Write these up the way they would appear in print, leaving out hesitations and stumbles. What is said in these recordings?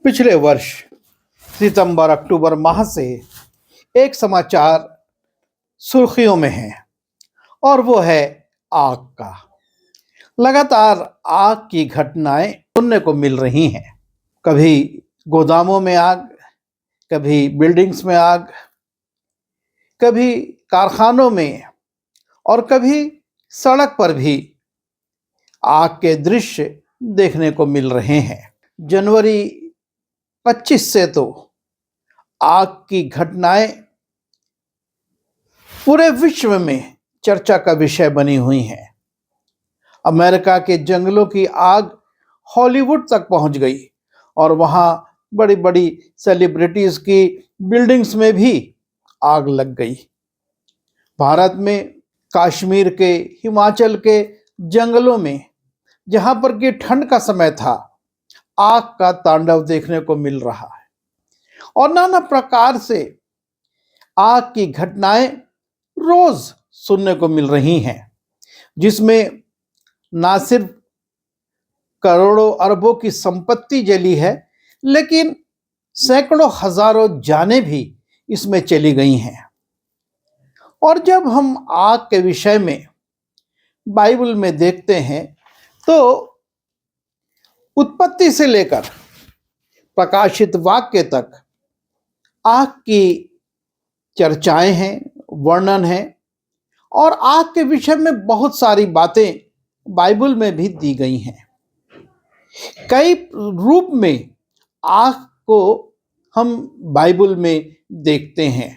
पिछले वर्ष सितंबर अक्टूबर माह से एक समाचार सुर्खियों में है और वो है आग का। लगातार आग की घटनाएं सुनने को मिल रही हैं। कभी गोदामों में आग, कभी बिल्डिंग्स में आग, कभी कारखानों में और कभी सड़क पर भी आग के दृश्य देखने को मिल रहे हैं। जनवरी 25 से तो आग की घटनाएं पूरे विश्व में चर्चा का विषय बनी हुई हैं। अमेरिका के जंगलों की आग हॉलीवुड तक पहुंच गई और वहां बड़ी बड़ी सेलिब्रिटीज की बिल्डिंग्स में भी आग लग गई। भारत में कश्मीर के, हिमाचल के जंगलों में, जहां पर कि ठंड का समय था, आग का तांडव देखने को मिल रहा है और नाना प्रकार से आग की घटनाएं रोज सुनने को मिल रही हैं, जिसमें ना सिर्फ करोड़ों अरबों की संपत्ति जली है, लेकिन सैकड़ों हजारों जानें भी इसमें चली गई हैं। और जब हम आग के विषय में बाइबल में देखते हैं तो उत्पत्ति से लेकर प्रकाशित वाक्य तक आग की चर्चाएं हैं, वर्णन है और आग के विषय में बहुत सारी बातें बाइबल में भी दी गई हैं। कई रूप में आग को हम बाइबल में देखते हैं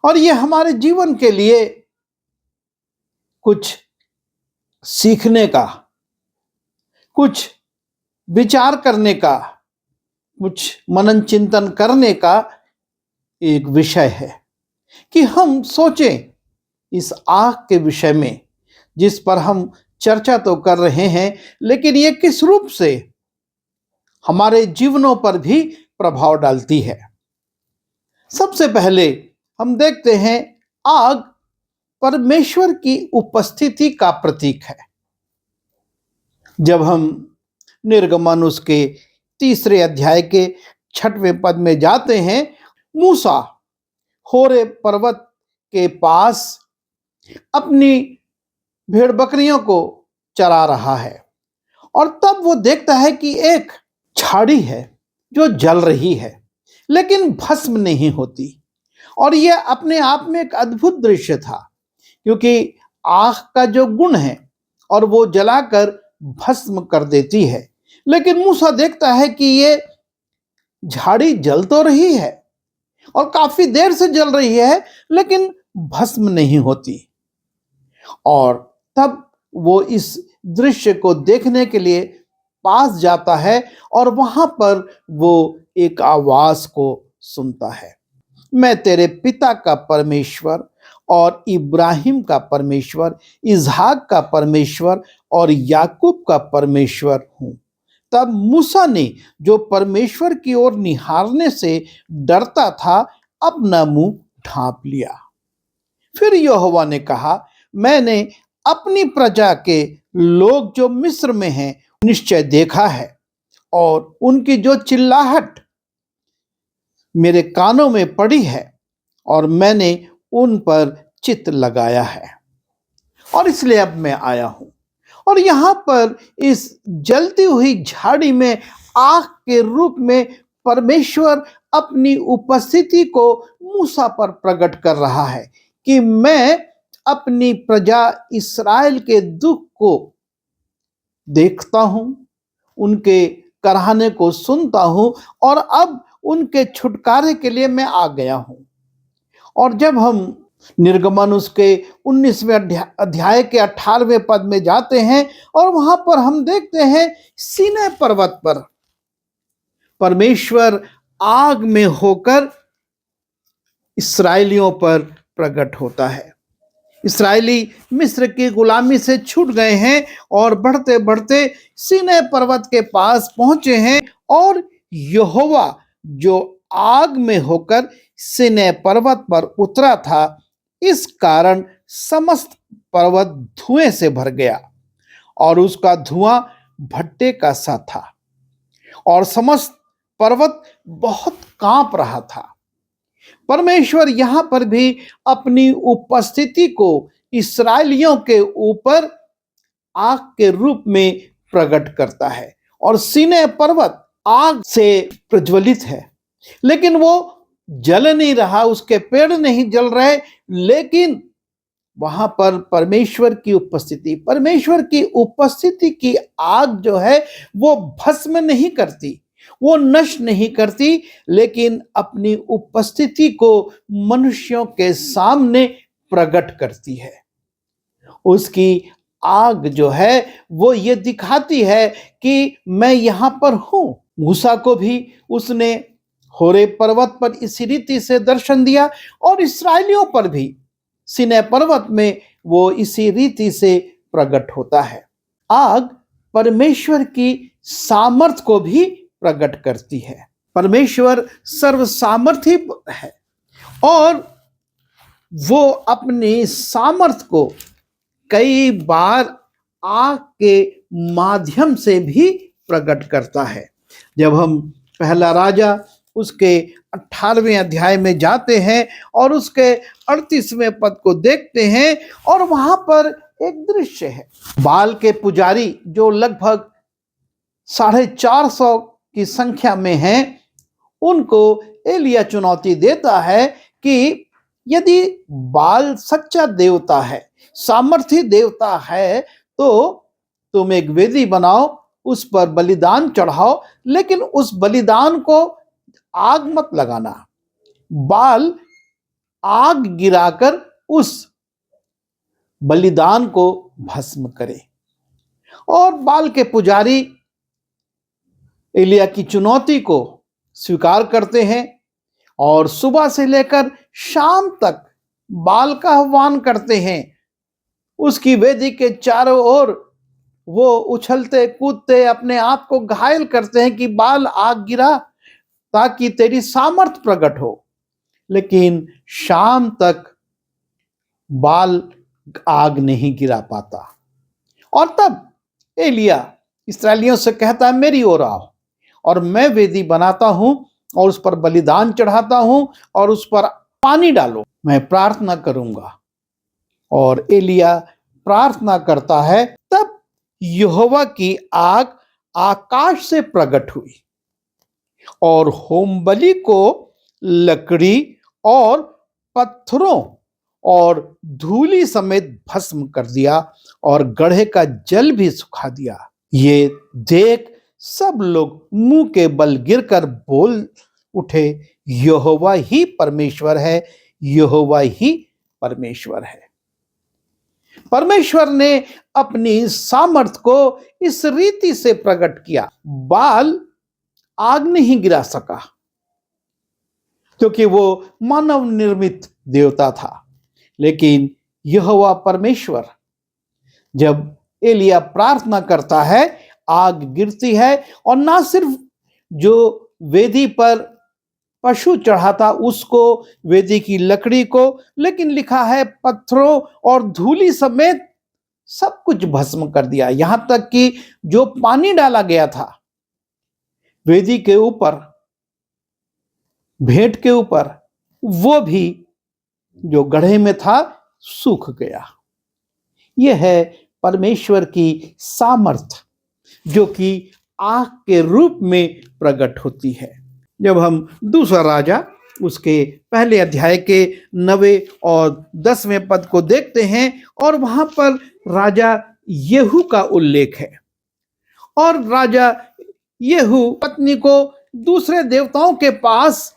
और ये हमारे जीवन के लिए कुछ सीखने का, कुछ विचार करने का, कुछ मनन चिंतन करने का एक विषय है कि हम सोचें इस आग के विषय में, जिस पर हम चर्चा तो कर रहे हैं, लेकिन ये किस रूप से हमारे जीवनों पर भी प्रभाव डालती है। सबसे पहले हम देखते हैं आग परमेश्वर की उपस्थिति का प्रतीक है। जब हम निर्गमन उसके 3 अध्याय के 6वें पद में जाते हैं, मूसा होरे पर्वत के पास अपनी भेड़ बकरियों को चरा रहा है और तब वो देखता है कि एक झाड़ी है जो जल रही है लेकिन भस्म नहीं होती। और यह अपने आप में एक अद्भुत दृश्य था, क्योंकि आग का जो गुण है और वो जलाकर भस्म कर देती है, लेकिन मूसा देखता है कि ये झाड़ी जल तो रही है और काफी देर से जल रही है, लेकिन भस्म नहीं होती। और तब वो इस दृश्य को देखने के लिए पास जाता है और वहां पर वो एक आवाज को सुनता है, मैं तेरे पिता का परमेश्वर और इब्राहिम का परमेश्वर, इसहाक का परमेश्वर और याकूब का परमेश्वर हूं। तब मूसा ने, जो परमेश्वर की ओर निहारने से डरता था, अपना मुंह ढांप लिया। फिर यहोवा ने कहा, मैंने अपनी प्रजा के लोग जो मिस्र में हैं निश्चय देखा है और उनकी जो चिल्लाहट मेरे कानों में पड़ी है और मैंने उन पर चित्त लगाया है और इसलिए अब मैं आया हूं। और यहां पर इस जलती हुई झाड़ी में आग के रूप में परमेश्वर अपनी उपस्थिति को मूसा पर प्रकट कर रहा है कि मैं अपनी प्रजा इस्राएल के दुख को देखता हूं, उनके कराहने को सुनता हूं और अब उनके छुटकारे के लिए मैं आ गया हूं। और जब हम निर्गमन उसके 19वें अध्याय के 18वें पद में जाते हैं और वहां पर हम देखते हैं सीनै पर्वत पर परमेश्वर आग में होकर इस्राएलियों पर प्रकट होता है। इस्राएली मिस्र की गुलामी से छूट गए हैं और बढ़ते बढ़ते सीनै पर्वत के पास पहुंचे हैं और यहोवा जो आग में होकर सीनै पर्वत पर उतरा था, इस कारण समस्त पर्वत धुएं से भर गया और उसका धुआं भट्टे का सा था और समस्त पर्वत बहुत कांप रहा था। परमेश्वर यहां पर भी अपनी उपस्थिति को इस्राएलियों के ऊपर आग के रूप में प्रकट करता है। और सीनै पर्वत आग से प्रज्वलित है, लेकिन वो जल नहीं रहा, उसके पेड़ नहीं जल रहे, लेकिन वहां पर परमेश्वर की उपस्थिति की आग जो है वो भस्म नहीं करती, वो नष्ट नहीं करती, लेकिन अपनी उपस्थिति को मनुष्यों के सामने प्रकट करती है। उसकी आग जो है वो ये दिखाती है कि मैं यहां पर हूं। मूसा को भी उसने होरे पर्वत पर इसी रीति से दर्शन दिया, और इस्राएलियों पर भी सीनै पर्वत में वो इसी रीति से प्रकट होता है। आग परमेश्वर की सामर्थ को भी प्रकट करती है। परमेश्वर सर्व सामर्थी है और वो अपनी सामर्थ को कई बार आग के माध्यम से भी प्रकट करता है। जब हम पहला राजा उसके 18वें अध्याय में जाते हैं और उसके 38वें पद को देखते हैं, और वहां पर एक दृश्य है। बाल के पुजारी जो लगभग 450 की संख्या में हैं, उनको एलिया चुनौती देता है कि यदि बाल सच्चा देवता है, सामर्थी देवता है, तो तुम एक वेदी बनाओ, उस पर बलिदान चढ़ाओ, लेकिन उस बलिदान को आग मत लगाना। बाल आग गिराकर उस बलिदान को भस्म करे। और बाल के पुजारी एलिया की चुनौती को स्वीकार करते हैं और सुबह से लेकर शाम तक बाल का आह्वान करते हैं। उसकी वेदी के चारों ओर वो उछलते कूदते अपने आप को घायल करते हैं कि बाल आग गिरा ताकि तेरी सामर्थ प्रकट हो, लेकिन शाम तक बाल आग नहीं गिरा पाता। और तब एलिया इस्राएलियों से कहता है, मेरी ओर आओ और मैं वेदी बनाता हूं और उस पर बलिदान चढ़ाता हूं और उस पर पानी डालो, मैं प्रार्थना करूंगा। और एलिया प्रार्थना करता है, तब यहोवा की आग आकाश से प्रकट हुई और होमबलि को लकड़ी और पत्थरों और धूली समेत भस्म कर दिया और गड्ढे का जल भी सुखा दिया। ये देख सब लोग मुंह के बल गिरकर बोल उठे, यहोवा ही परमेश्वर है, यहोवा ही परमेश्वर है। परमेश्वर ने अपनी सामर्थ को इस रीति से प्रकट किया। बाल आग नहीं गिरा सका क्योंकि वो मानव निर्मित देवता था, लेकिन यहोवा परमेश्वर, जब एलिया प्रार्थना करता है, आग गिरती है। और ना सिर्फ जो वेदी पर पशु चढ़ा था उसको, वेदी की लकड़ी को, लेकिन लिखा है पत्थरों और धूली समेत सब कुछ भस्म कर दिया। यहां तक कि जो पानी डाला गया था वेदी के ऊपर, भेंट के ऊपर, वो भी जो गड्ढे में था सूख गया। यह है परमेश्वर की सामर्थ जो कि आग के रूप में प्रकट होती है। जब हम दूसरा राजा उसके पहले अध्याय के 9वें और 10वें पद को देखते हैं, और वहां पर राजा येहू का उल्लेख है। और राजा येहू पत्नी को दूसरे देवताओं के पास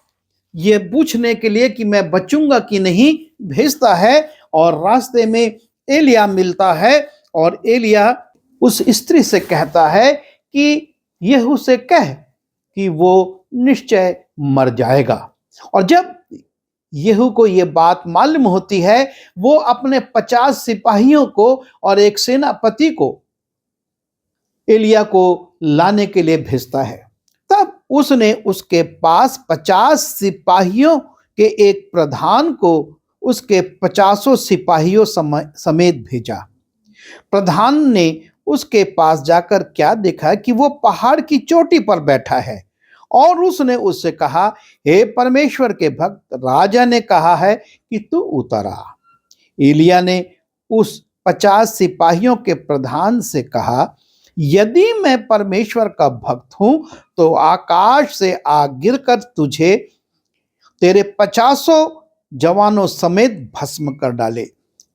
ये पूछने के लिए कि मैं बचूंगा कि नहीं भेजता है, और रास्ते में एलिया मिलता है और एलिया उस स्त्री से कहता है कि येहू से कह कि वो निश्चय मर जाएगा। और जब येहू को ये बात मालूम होती है, वो अपने 50 सिपाहियों को और एक सेनापति को एलिया को लाने के लिए भेजता है। तब उसने उसके पास 50 सिपाहियों के एक प्रधान को उसके 50 सिपाहियों समेत भेजा। प्रधान ने उसके पास जाकर क्या देखा कि वो पहाड़ की चोटी पर बैठा है और उसने उससे कहा, हे परमेश्वर के भक्त, राजा ने कहा है कि तू उतर आ। एलिय्याह ने उस 50 सिपाहियों के प्रधान से कहा, यदि मैं परमेश्वर का भक्त हूं तो आकाश से आग गिरकर तुझे तेरे 50 जवानों समेत भस्म कर डाले।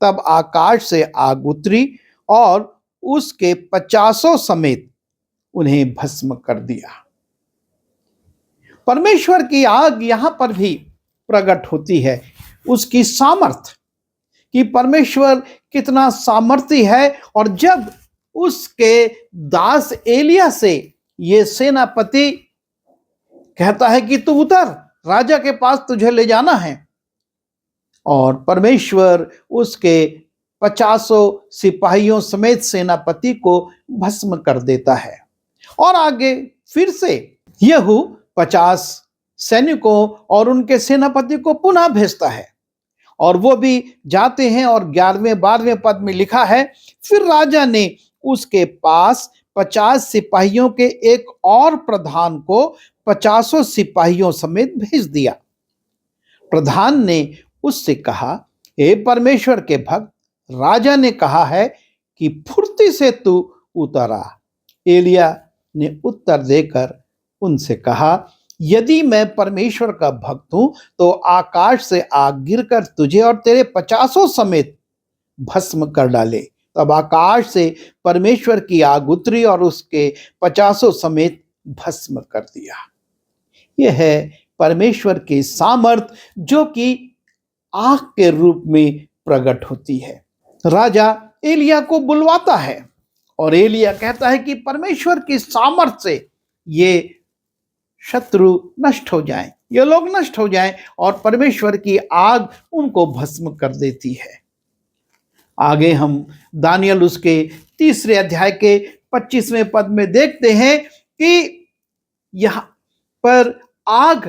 तब आकाश से आग उतरी और उसके 50 समेत उन्हें भस्म कर दिया। परमेश्वर की आग यहां पर भी प्रकट होती है, उसकी सामर्थ कि परमेश्वर कितना सामर्थी है। और जब उसके दास एलिय्याह से ये सेनापति कहता है कि तू उतर, राजा के पास तुझे ले जाना है, और परमेश्वर उसके 50 सिपाहियों समेत सेनापति को भस्म कर देता है। और आगे फिर से यहू 50 सैनिकों और उनके सेनापति को पुनः भेजता है, और वो भी जाते हैं। और 11वें 12वें पद में लिखा है, फिर राजा ने उसके पास 50 सिपाहियों के एक और प्रधान को 50 सिपाहियों समेत भेज दिया। प्रधान ने उससे कहा, हे परमेश्वर के भक्त, राजा ने कहा है कि फुर्ती से तू उतर आ। एलिय्याह ने उत्तर देकर उनसे कहा, यदि मैं परमेश्वर का भक्त हूं तो आकाश से आग गिरकर तुझे और तेरे 50 समेत भस्म कर डाले। तब आकाश से परमेश्वर की आग उतरी और उसके 50 समेत भस्म कर दिया। यह है परमेश्वर की सामर्थ जो कि आग के रूप में प्रकट होती है। राजा एलिय्याह को बुलवाता है और एलिय्याह कहता है कि परमेश्वर की सामर्थ से ये शत्रु नष्ट हो जाएं, ये लोग नष्ट हो जाएं, और परमेश्वर की आग उनको भस्म कर देती है। आगे हम दानियल उसके 3 अध्याय के 25वें पद में देखते हैं कि यहां पर आग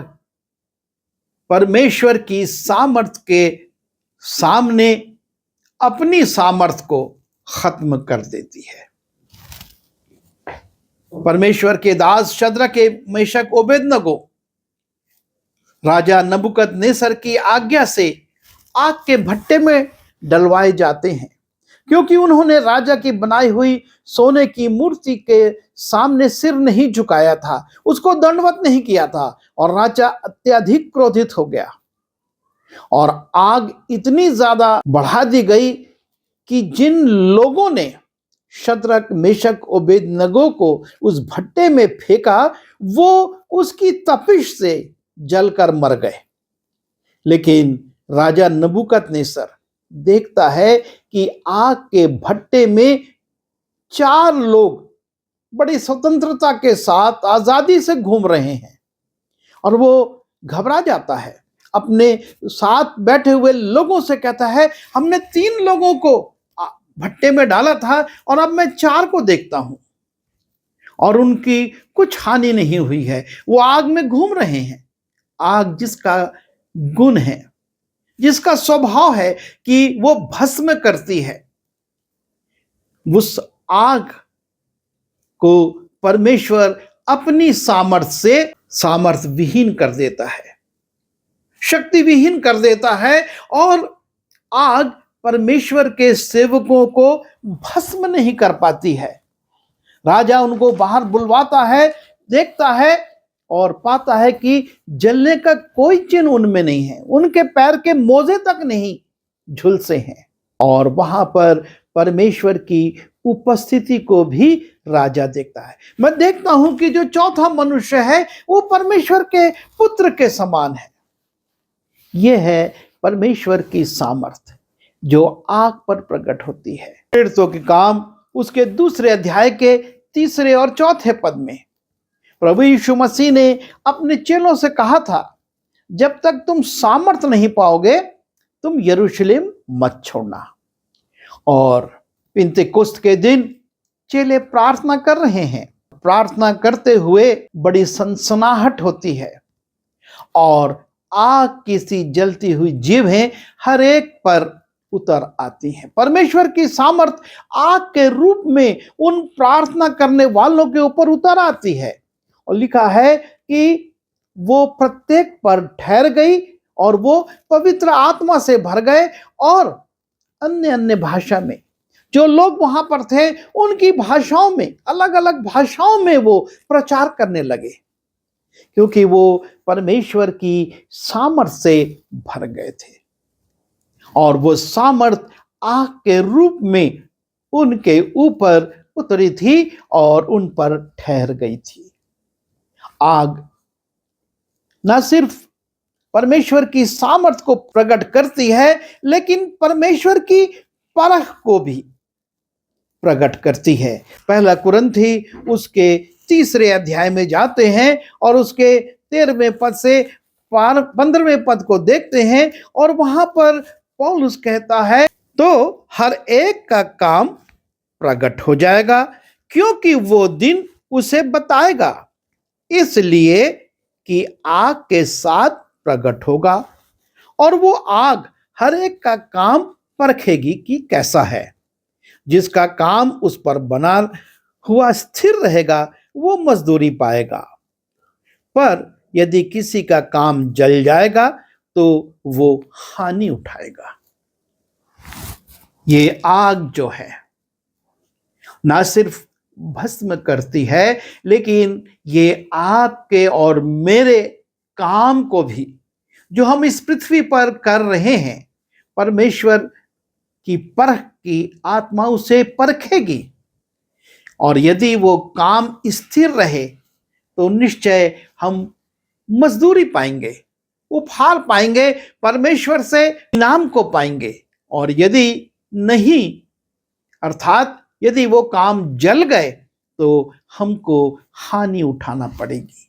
परमेश्वर की सामर्थ के सामने अपनी सामर्थ को खत्म कर देती है। परमेश्वर के दास शद्रक, मेशक, ओबेदनगो राजा नबूकदनेस्सर की आज्ञा से आग के भट्टे में डलवाए जाते हैं, क्योंकि उन्होंने राजा की बनाई हुई सोने की मूर्ति के सामने सिर नहीं झुकाया था, उसको दंडवत नहीं किया था, और राजा अत्यधिक क्रोधित हो गया। और आग इतनी ज्यादा बढ़ा दी गई कि जिन लोगों ने शद्रक, मेशक, ओबेदनगो को उस भट्टे में फेंका, वो उसकी तपिश से जलकर मर गए। लेकिन राजा नबूकदनेस्सर देखता है कि आग के भट्टे में 4 लोग बड़ी स्वतंत्रता के साथ आजादी से घूम रहे हैं, और वो घबरा जाता है। अपने साथ बैठे हुए लोगों से कहता है, हमने 3 लोगों को भट्टे में डाला था और अब मैं 4 को देखता हूं, और उनकी कुछ हानि नहीं हुई है, वो आग में घूम रहे हैं। आग जिसका गुण है, जिसका स्वभाव है कि वो भस्म करती है, उस आग को परमेश्वर अपनी सामर्थ से सामर्थ विहीन कर देता है, शक्ति विहीन कर देता है, और आग परमेश्वर के सेवकों को भस्म नहीं कर पाती है। राजा उनको बाहर बुलवाता है, देखता है और पाता है कि जलने का कोई चिन्ह उनमें नहीं है, उनके पैर के मोजे तक नहीं झुलसे हैं। और वहां पर परमेश्वर की उपस्थिति को भी राजा देखता है। मैं देखता हूं कि जो चौथा मनुष्य है वो परमेश्वर के पुत्र के समान है। यह है परमेश्वर की सामर्थ जो आग पर प्रकट होती है। प्रेरितों के काम उसके 2 अध्याय के 3 और 4 पद में प्रभु यीशु मसीह ने अपने चेलों से कहा था, जब तक तुम सामर्थ नहीं पाओगे तुम यरूशलेम मत छोड़ना। और पिंतेकुस्त के दिन चेले प्रार्थना कर रहे हैं। प्रार्थना करते हुए बड़ी सनसनाहट होती है, और आग की सी जलती हुई जीभें हर एक पर उतर आती हैं। परमेश्वर की सामर्थ आग के रूप में उन प्रार्थना करने वालों के ऊपर उतर आती है। और लिखा है, कि वो प्रत्येक पर ठहर गई और वो पवित्र आत्मा से भर गए और अन्य अन्य भाषा में जो लोग वहां पर थे उनकी भाषाओं में, अलग अलग भाषाओं में वो प्रचार करने लगे, क्योंकि वो परमेश्वर की सामर्थ से भर गए थे और वो सामर्थ आग के रूप में उनके ऊपर उतरी थी और उन पर ठहर गई थी। आग न सिर्फ परमेश्वर की सामर्थ को प्रकट करती है, लेकिन परमेश्वर की परख को भी प्रकट करती है। पहला कुरिन्थी उसके 3 अध्याय में जाते हैं और उसके 13वें पद से 15वें पद को देखते हैं और वहां पर पौलुस कहता है, तो हर एक का काम प्रकट हो जाएगा, क्योंकि वो दिन उसे बताएगा, इसलिए कि आग के साथ प्रकट होगा और वो आग हर एक का काम परखेगी कि कैसा है। जिसका काम उस पर बना हुआ स्थिर रहेगा वो मजदूरी पाएगा, पर यदि किसी का काम जल जाएगा तो वो हानि उठाएगा। ये आग जो है ना सिर्फ भस्म करती है, लेकिन ये आपके और मेरे काम को भी जो हम इस पृथ्वी पर कर रहे हैं, परमेश्वर की परख की आत्मा उसे परखेगी और यदि वो काम स्थिर रहे तो निश्चय हम मजदूरी पाएंगे, उपहार पाएंगे, परमेश्वर से इनाम को पाएंगे। और यदि नहीं, अर्थात यदि वो काम जल गए तो हमको हानि उठाना पड़ेगी।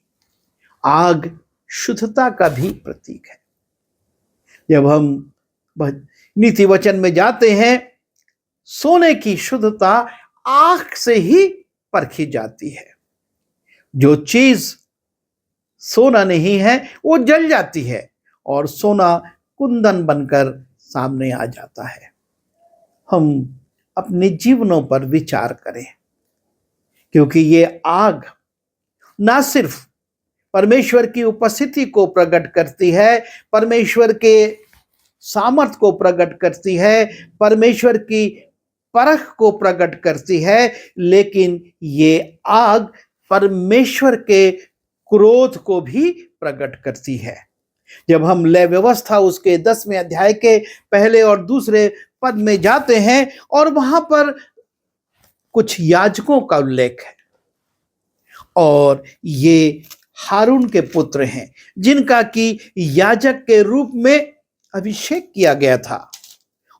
आग शुद्धता का भी प्रतीक है। जब हम नीति वचन में जाते हैं, सोने की शुद्धता आग से ही परखी जाती है। जो चीज सोना नहीं है वो जल जाती है और सोना कुंदन बनकर सामने आ जाता है। हम अपने जीवनों पर विचार करें, क्योंकि ये आग ना सिर्फ परमेश्वर की उपस्थिति को प्रकट करती है, परमेश्वर के सामर्थ को प्रकट करती है, परमेश्वर की परख को प्रकट करती है, लेकिन ये आग परमेश्वर के क्रोध को भी प्रकट करती है। जब हम लय व्यवस्था उसके 10वें अध्याय के पहले और दूसरे पद में जाते हैं और वहां पर कुछ याजकों का उल्लेख है और ये हारून के पुत्र हैं जिनका कि याजक के रूप में अभिषेक किया गया था।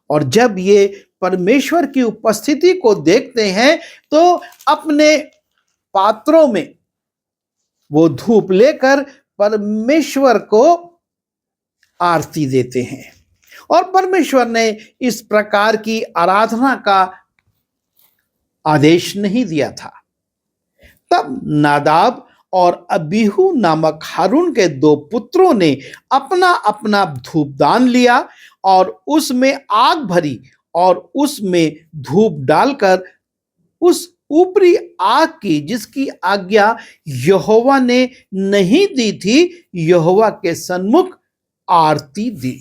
और जब ये परमेश्वर की उपस्थिति को देखते हैं तो अपने पात्रों में वो धूप लेकर परमेश्वर को आरती देते हैं और परमेश्वर ने इस प्रकार की आराधना का आदेश नहीं दिया था। तब नादाब और अबीहू नामक हारून के 2 पुत्रों ने अपना अपना धूपदान लिया और उसमें आग भरी और उसमें धूप डालकर उस ऊपरी आग की, जिसकी आज्ञा यहोवा ने नहीं दी थी, यहोवा के सन्मुख आरती दी।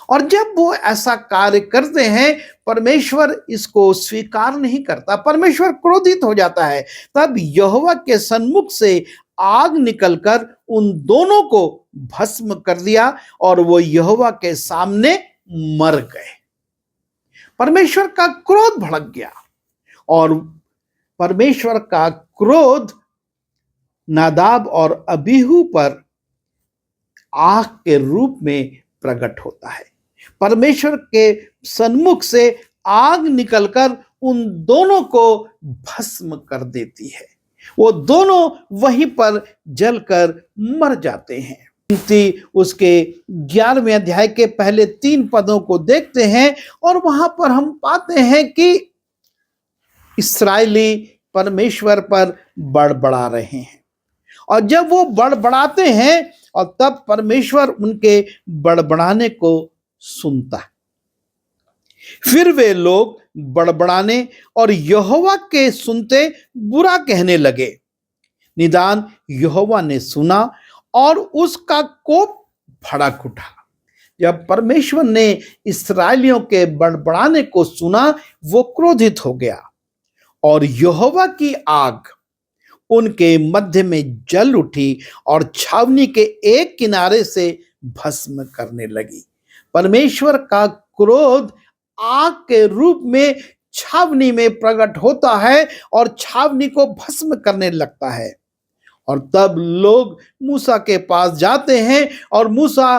और जब वो ऐसा कार्य करते हैं, परमेश्वर इसको स्वीकार नहीं करता, परमेश्वर क्रोधित हो जाता है। तब यहोवा के सन्मुख से आग निकलकर उन दोनों को भस्म कर दिया और वो यहोवा के सामने मर गए। परमेश्वर का क्रोध भड़क गया और परमेश्वर का क्रोध नादाब और अबीहू पर आग के रूप में प्रकट होता है। परमेश्वर के सन्मुख से आग निकलकर उन दोनों को भस्म कर देती है। वो दोनों वहीं पर जलकर मर जाते हैं। उसके 11वें अध्याय के पहले 3 पदों को देखते हैं और वहां पर हम पाते हैं कि इस्राएली परमेश्वर पर बड़बड़ा रहे हैं और जब वो बड़बड़ाते हैं और तब परमेश्वर उनके बड़बड़ाने को सुनता है। फिर वे लोग बड़बड़ाने और यहोवा के सुनते बुरा कहने लगे। निदान यहोवा ने सुना और उसका कोप भड़क उठा। जब परमेश्वर ने इस्राएलियों के बड़बड़ाने को सुना, वो क्रोधित हो गया और यहोवा की आग उनके मध्य में जल उठी और छावनी के एक किनारे से भस्म करने लगी। परमेश्वर का क्रोध आग के रूप में छावनी में प्रकट होता है और छावनी को भस्म करने लगता है। और तब लोग मूसा के पास जाते हैं और मूसा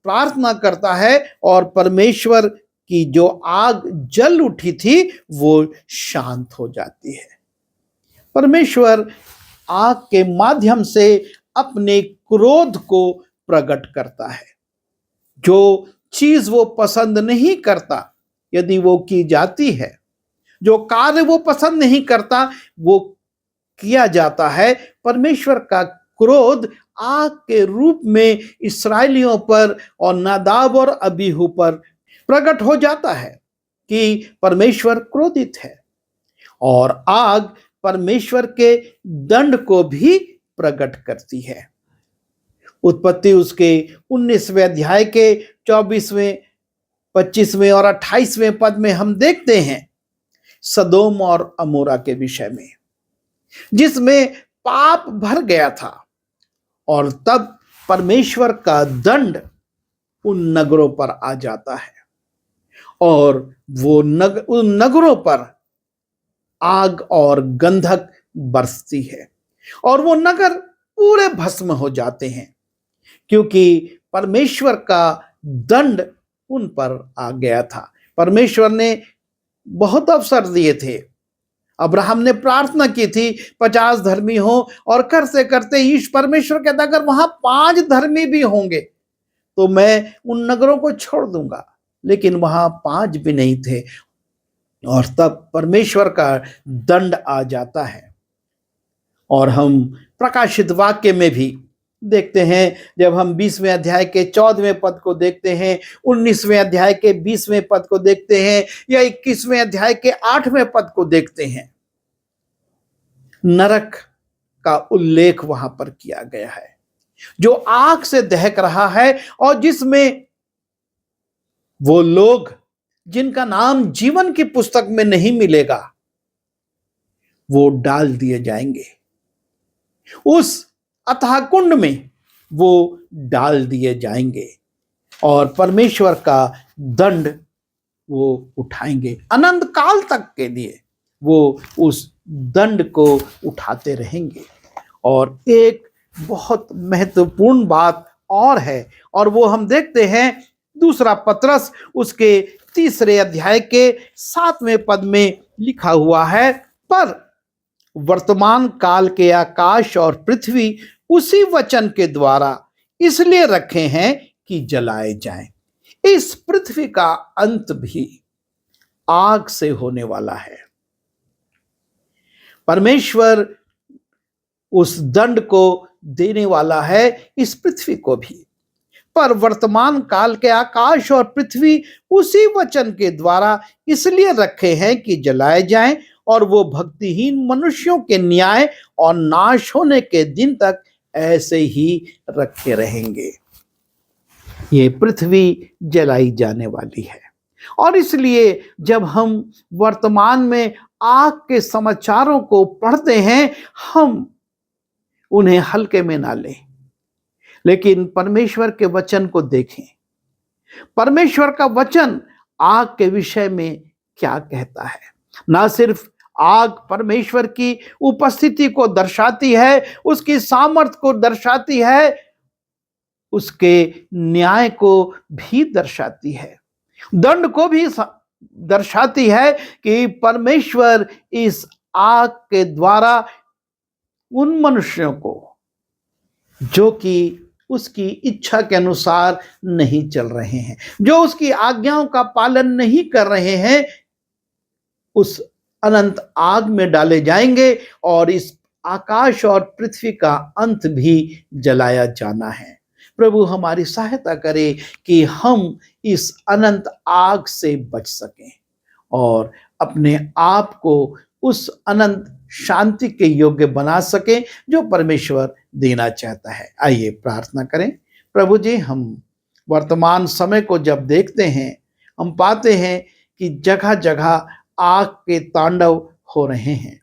प्रार्थना करता है और परमेश्वर की जो आग जल उठी थी वो शांत हो जाती है। परमेश्वर आग के माध्यम से अपने क्रोध को प्रकट करता है। जो चीज वो पसंद नहीं करता, यदि वो की जाती है, जो कार्य वो पसंद नहीं करता वो किया जाता है, परमेश्वर का क्रोध आग के रूप में इस्राएलियों पर और नादाब और अबीहू पर प्रकट हो जाता है कि परमेश्वर क्रोधित है। और आग परमेश्वर के दंड को भी प्रकट करती है। उत्पत्ति उसके 19वें अध्याय के 24वें, 25वें और 28वें पद में हम देखते हैं सदोम और अमोरा के विषय में, जिसमें पाप भर गया था। और तब परमेश्वर का दंड उन नगरों पर आ जाता है और वो उन नगरों पर आग और गंधक बरसती है और वो नगर पूरे भस्म हो जाते हैं, क्योंकि परमेश्वर का दंड उन पर आ गया था। परमेश्वर ने बहुत अवसर दिए थे। अब्राहम ने प्रार्थना की थी 50 धर्मी हो, और करते करते ईश परमेश्वर कहता अगर वहां 5 धर्मी भी होंगे तो मैं उन नगरों को छोड़ दूंगा, लेकिन वहां 5 भी नहीं थे और तब परमेश्वर का दंड आ जाता है। और हम प्रकाशित वाक्य में भी देखते हैं, जब हम 20वें अध्याय के 14वें पद को देखते हैं, 19वें अध्याय के 20वें पद को देखते हैं या 21वें अध्याय के 8वें पद को देखते हैं, नरक का उल्लेख वहां पर किया गया है जो आग से दहक रहा है और जिसमें वो लोग जिनका नाम जीवन की पुस्तक में नहीं मिलेगा वो डाल दिए जाएंगे, उस अथाह कुंड में वो डाल दिए जाएंगे और परमेश्वर का दंड वो उठाएंगे। अनंत काल तक के लिए वो उस दंड को उठाते रहेंगे। और एक बहुत महत्वपूर्ण बात और है, और वो हम देखते हैं दूसरा पतरस उसके 3 अध्याय के 7वें पद में लिखा हुआ है, पर वर्तमान काल के आकाश और पृथ्वी उसी वचन के द्वारा इसलिए रखे हैं कि जलाए जाएं। इस पृथ्वी का अंत भी आग से होने वाला है। परमेश्वर उस दंड को देने वाला है इस पृथ्वी को भी, पर वर्तमान काल के आकाश और पृथ्वी उसी वचन के द्वारा इसलिए रखे हैं कि जलाए जाएं और वो भक्तिहीन मनुष्यों के न्याय और नाश होने के दिन तक ऐसे ही रखे रहेंगे। ये पृथ्वी जलाई जाने वाली है और इसलिए जब हम वर्तमान में आग के समाचारों को पढ़ते हैं हम उन्हें हल्के में ना लें, लेकिन परमेश्वर के वचन को देखें। परमेश्वर का वचन आग के विषय में क्या कहता है। ना सिर्फ आग परमेश्वर की उपस्थिति को दर्शाती है, उसकी सामर्थ को दर्शाती है, उसके न्याय को भी दर्शाती है, दंड को भी दर्शाती है कि परमेश्वर इस आग के द्वारा उन मनुष्यों को जो कि उसकी इच्छा के अनुसार नहीं चल रहे हैं, जो उसकी आज्ञाओं का पालन नहीं कर रहे हैं, उस अनंत आग में डाले जाएंगे और इस आकाश और पृथ्वी का अंत भी जलाया जाना है। प्रभु हमारी सहायता करे कि हम इस अनंत आग से बच सकें और अपने आप को उस अनंत शांति के योग्य बना सके जो परमेश्वर देना चाहता है। आइए प्रार्थना करें। प्रभु जी, हम वर्तमान समय को जब देखते हैं, हम पाते हैं कि जगह जगह आग के तांडव हो रहे हैं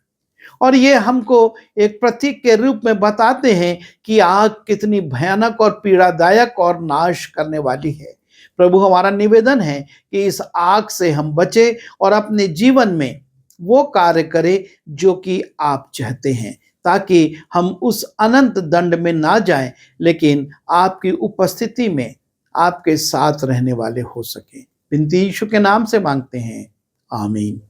और ये हमको एक प्रतीक के रूप में बताते हैं कि आग कितनी भयानक और पीड़ादायक और नाश करने वाली है। प्रभु, हमारा निवेदन है कि इस आग से हम बचे और अपने जीवन में वो कार्य करें जो कि आप चाहते हैं, ताकि हम उस अनंत दंड में ना जाएं, लेकिन आपकी उपस्थिति में आपके साथ रहने वाले हो सके। विनती यीशु के नाम से मांगते हैं, आमीन।